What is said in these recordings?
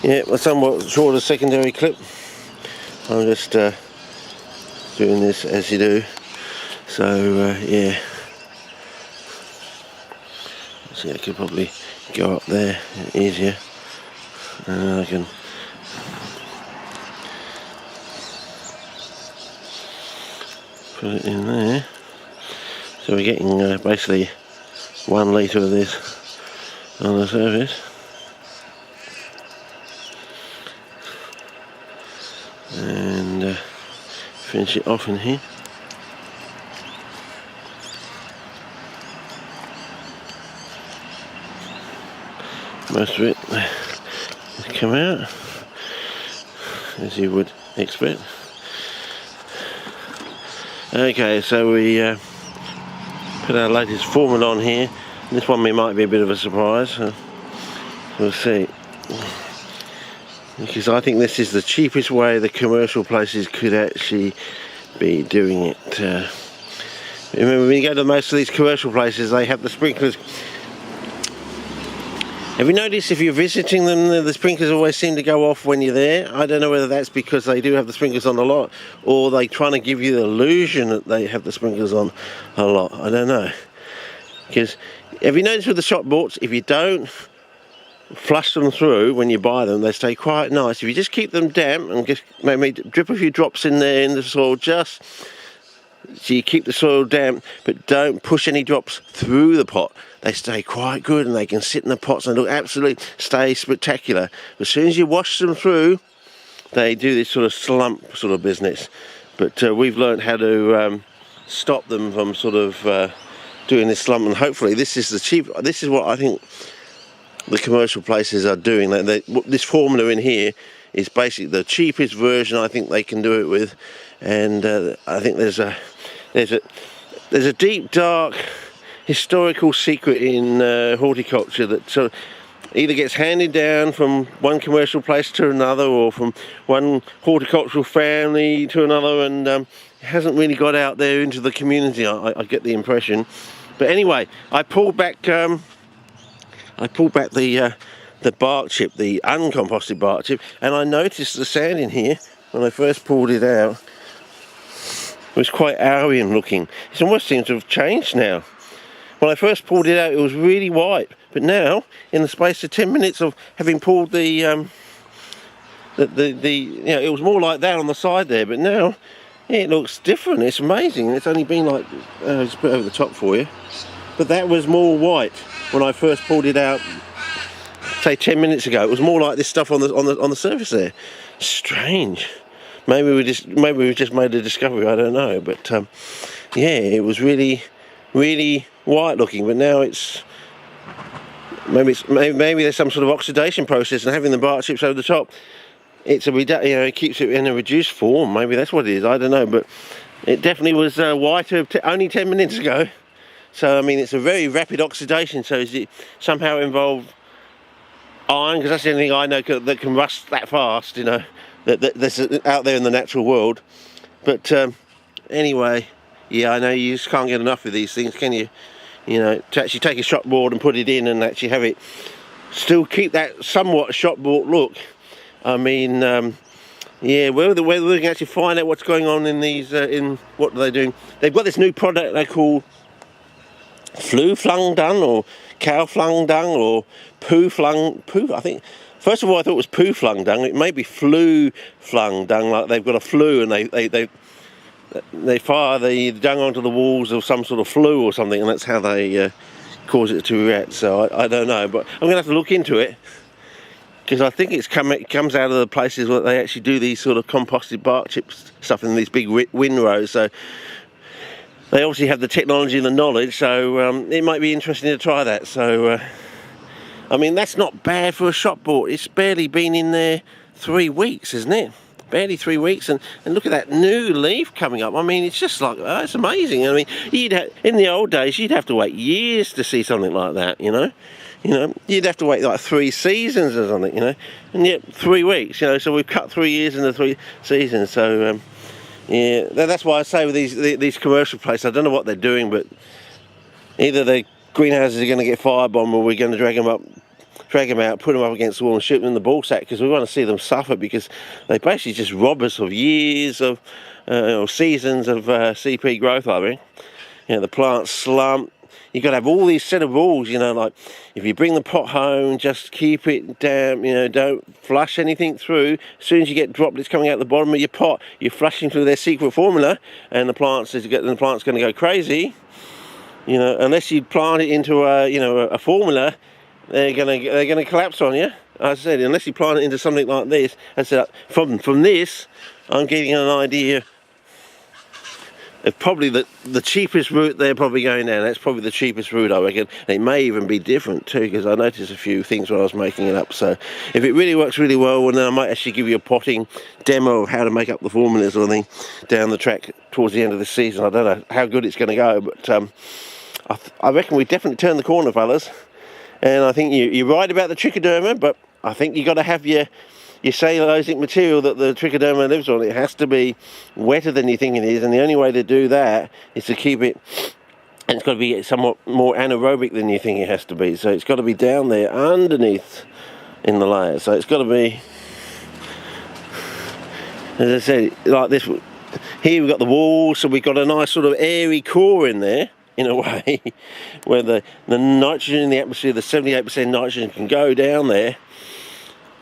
Yeah, a somewhat shorter secondary clip. I'm just doing this as you do. So yeah. See, I could probably go up there easier. And I can put it in there. So we're getting basically 1 litre of this on the surface. And finish it off in here. Most of it come out, as you would expect. Okay, so we put our latest formula on here. This one might be a bit of a surprise. We'll see. Because I think this is the cheapest way the commercial places could actually be doing it. Remember, when you go to most of these commercial places, they have the sprinklers. Have you noticed if you're visiting them, the sprinklers always seem to go off when you're there? I don't know whether that's because they do have the sprinklers on a lot, or they're trying to give you the illusion that they have the sprinklers on a lot. I don't know. Because have you noticed with the shop boards, if you don't flush them through when you buy them, they stay quite nice. If you just keep them damp and just maybe drip a few drops in there in the soil, just so you keep the soil damp, but don't push any drops through the pot. They stay quite good and they can sit in the pots and look absolutely stay spectacular. As soon as you wash them through, they do this sort of slump sort of business. But we've learned how to stop them from sort of doing this slump, and hopefully this is the cheap. This is what I think the commercial places are doing. This formula in here is basically the cheapest version I think they can do it with, and I think there's a deep, dark, historical secret in horticulture that sort of either gets handed down from one commercial place to another, or from one horticultural family to another, and it hasn't really got out there into the community. I get the impression. But anyway, I pulled back the bark chip, the uncomposted bark chip, and I noticed the sand in here when I first pulled it out. It was quite Aryan looking. It almost seems to have changed now. When I first pulled it out, it was really white, but now, in the space of 10 minutes of having pulled it was more like that on the side there, but now it looks different. It's amazing. It's only been like, just put it over the top for you, but that was more white when I first pulled it out, say 10 minutes ago. It was more like this stuff on the surface there. Strange. Maybe we just made a discovery. I don't know, but yeah, it was really, really white looking. But now maybe there's some sort of oxidation process, and having the bark chips over the top, it keeps it in a reduced form. Maybe that's what it is. I don't know, but it definitely was whiter only 10 minutes ago. So I mean, it's a very rapid oxidation. So is it somehow involved iron? Because that's the only thing I know that can rust that fast. That's out there in the natural world. But anyway, yeah, I know you just can't get enough of these things, can you? To actually take a shop board and put it in and actually have it still keep that somewhat shop board look. I mean, yeah, whether we can actually find out what's going on in these, in what are they doing? They've got this new product they call Flung-DUNG, or cow Flung-DUNG, or poo. I think. First of all, I thought it was poo Flung-DUNG. It may be Flung-DUNG, like they've got a flue and they fire the dung onto the walls of some sort of flue or something, and that's how they cause it to react. So I don't know, but I'm going to have to look into it, because I think it comes out of the places where they actually do these sort of composted bark chips stuff in these big windrows. So they obviously have the technology and the knowledge, so it might be interesting to try that. So I mean, that's not bad for a shop board. It's barely been in there 3 weeks, isn't it? Barely 3 weeks, and look at that new leaf coming up. I mean, it's just like, it's amazing. I mean, in the old days, you'd have to wait years to see something like that, you'd have to wait like 3 seasons or something, and yet 3 weeks, so we've cut 3 years into 3 seasons. So yeah, that's why I say with these commercial places, I don't know what they're doing, but either the greenhouses are going to get firebombed, or we're going to drag them up drag them out, put them up against the wall and shoot them in the ball sack, because we want to see them suffer, because they basically just rob us of years of or seasons of CP growth, I think. You know, the plants slump. You've got to have all these set of rules, you know, like if you bring the pot home, just keep it damp, you know, don't flush anything through. As soon as you get droplets coming out the bottom of your pot, you're flushing through their secret formula, and the plant's going to go crazy. You know, unless you plant it into a formula, they're gonna collapse on you. As I said, unless you plant it into something like this. As I said, from this, I'm getting an idea. It's probably the cheapest route they're probably going down. That's probably the cheapest route, I reckon. It may even be different too, because I noticed a few things when I was making it up. So if it really works really well, well, then I might actually give you a potting demo of how to make up the formulas or anything down the track towards the end of the season. I don't know how good it's going to go, but I reckon we definitely turned the corner, fellas. And I think you're right about the trichoderma, but I think you've got to have your cellulosic material that the trichoderma lives on. It has to be wetter than you think it is, and the only way to do that is to keep it, and it's got to be somewhat more anaerobic than you think it has to be. So it's got to be down there underneath in the layer. So it's got to be, as I said, like this. Here we've got the walls, so we've got a nice sort of airy core in there, in a way, where the nitrogen in the atmosphere, the 78% nitrogen, can go down there.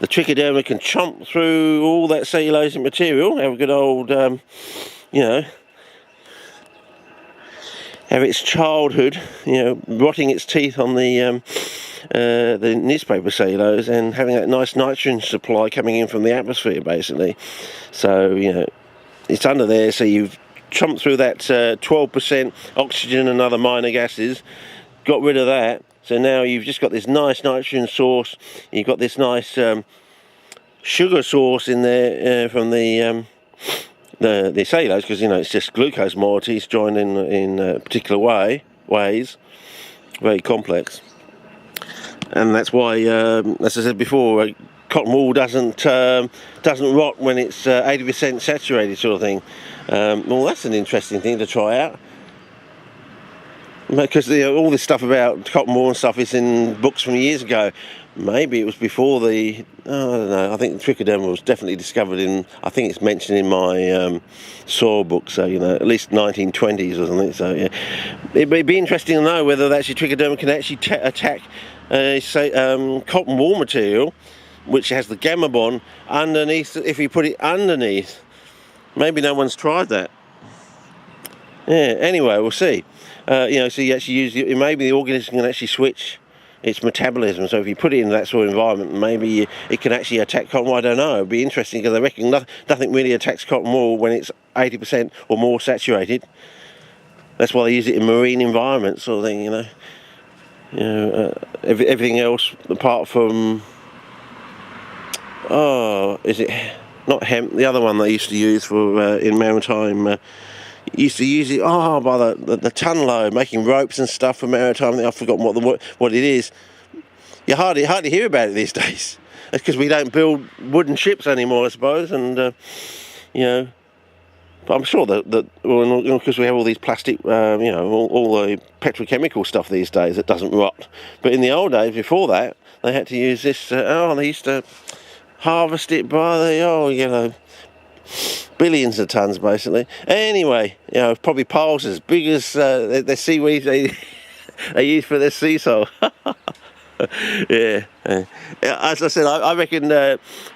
The trichoderma can chomp through all that cellulosic material, have a good old, you know, have its childhood, you know, rotting its teeth on the newspaper cellulose, and having that nice nitrogen supply coming in from the atmosphere, basically. So, you know, it's under there, so you've chomped through that 12% oxygen and other minor gases, got rid of that. So now you've just got this nice nitrogen source. You've got this nice sugar source in there from the cellulose, because, you know, it's just glucose moieties joined in particular ways, very complex. And that's why, as I said before, cotton wool doesn't rot when it's 80% saturated, sort of thing. Well, that's an interesting thing to try out, because all this stuff about cotton wool and stuff is in books from years ago. Maybe it was before I don't know, I think the trichoderma was definitely discovered in, I think it's mentioned in my soil book, so, you know, at least 1920s or something. So yeah, it'd be interesting to know whether actually trichoderma can actually attack cotton wool material, which has the gamma bond underneath. If you put it underneath, maybe no one's tried that. Yeah, anyway, we'll see. You know, so you actually use maybe the organism can actually switch its metabolism. So if you put it in that sort of environment, maybe it can actually attack cotton wool. I don't know. It'd be interesting, because I reckon nothing really attacks cotton wool when it's 80% or more saturated. That's why they use it in marine environments, sort of thing. You know, everything else apart from, is it not hemp? The other one they used to use for in maritime. Used to use it by the ton load, making ropes and stuff for maritime. I've forgotten what it is. You hardly hear about it these days. It's because we don't build wooden ships anymore, I suppose. And you know, but I'm sure that because we have all these plastic, you know, all the petrochemical stuff these days that doesn't rot. But in the old days, before that, they had to use this. They used to harvest it by you know, billions of tons, basically. Anyway, you know, probably piles as big as the seaweed they use for their sea salt. Yeah. As I said, I reckon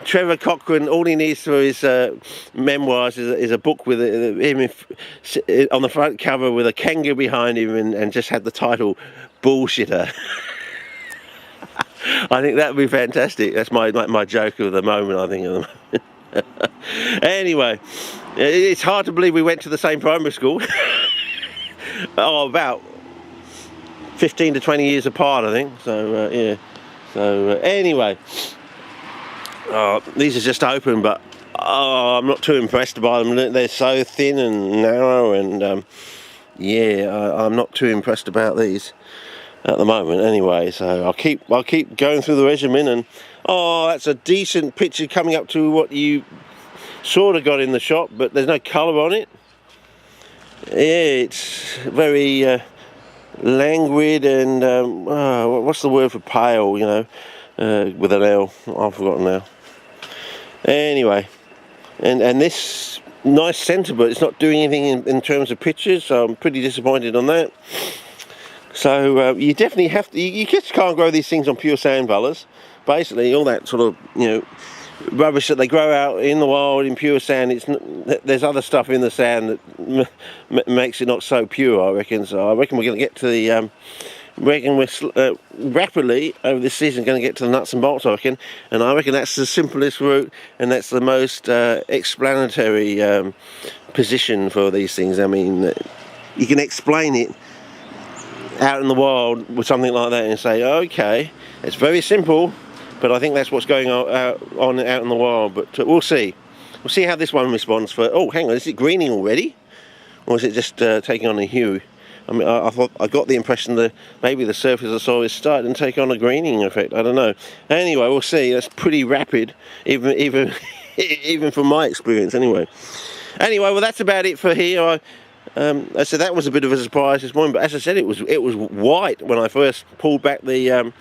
Trevor Cochrane, all he needs for his memoirs is a book with him on the front cover with a kangaroo behind him, and just had the title Bullshitter. I think that would be fantastic. That's my joke of the moment, I think, at the moment. Anyway, it's hard to believe we went to the same primary school. About 15 to 20 years apart, I think. So yeah. So anyway, these are just open, but I'm not too impressed by them. They're so thin and narrow, and yeah, I'm not too impressed about these at the moment. Anyway, so I'll keep going through the regimen, and that's a decent picture coming up to what you sort of got in the shop, but there's no colour on it. Yeah, it's very languid and what's the word for pale, you know, with an L. I've forgotten now. Anyway, and this nice centre, but it's not doing anything in terms of pictures, so I'm pretty disappointed on that. So you definitely have to, you just can't grow these things on pure sand, fellas. Basically, all that sort of, you know, rubbish that they grow out in the wild in pure sand, there's other stuff in the sand that makes it not so pure, I reckon. So I reckon we're going to get to the reckon we're rapidly over this season going to get to the nuts and bolts, I reckon, and I reckon that's the simplest route and that's the most explanatory position for these things. I mean, you can explain it out in the wild with something like that and say, okay, it's very simple, but I think that's what's going on out in the wild. But we'll see how this one responds. For oh, hang on, is it greening already, or is it just taking on a hue? I mean, I got the impression that maybe the surface of the soil is starting to take on a greening effect. I don't know. Anyway, we'll see. That's pretty rapid, even from my experience. Anyway, well, that's about it for here. I said that was a bit of a surprise this morning, but as I said, it was white when I first pulled back the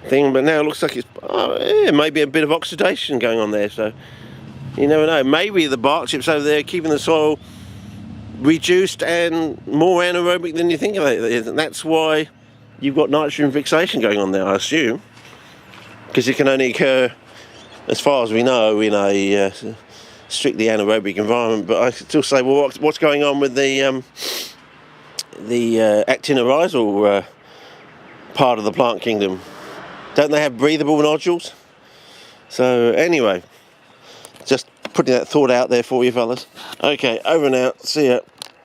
thing, but now it looks like it's maybe a bit of oxidation going on there. So you never know. Maybe the bark chips over there keeping the soil reduced and more anaerobic than you think of it, and that's why you've got nitrogen fixation going on there, I assume, because it can only occur, as far as we know, in a strictly anaerobic environment. But I still say, well, what's going on with the actinorhizal part of the plant kingdom? Don't they have breathable nodules? So anyway, just putting that thought out there for you fellas. Okay, over and out. See ya.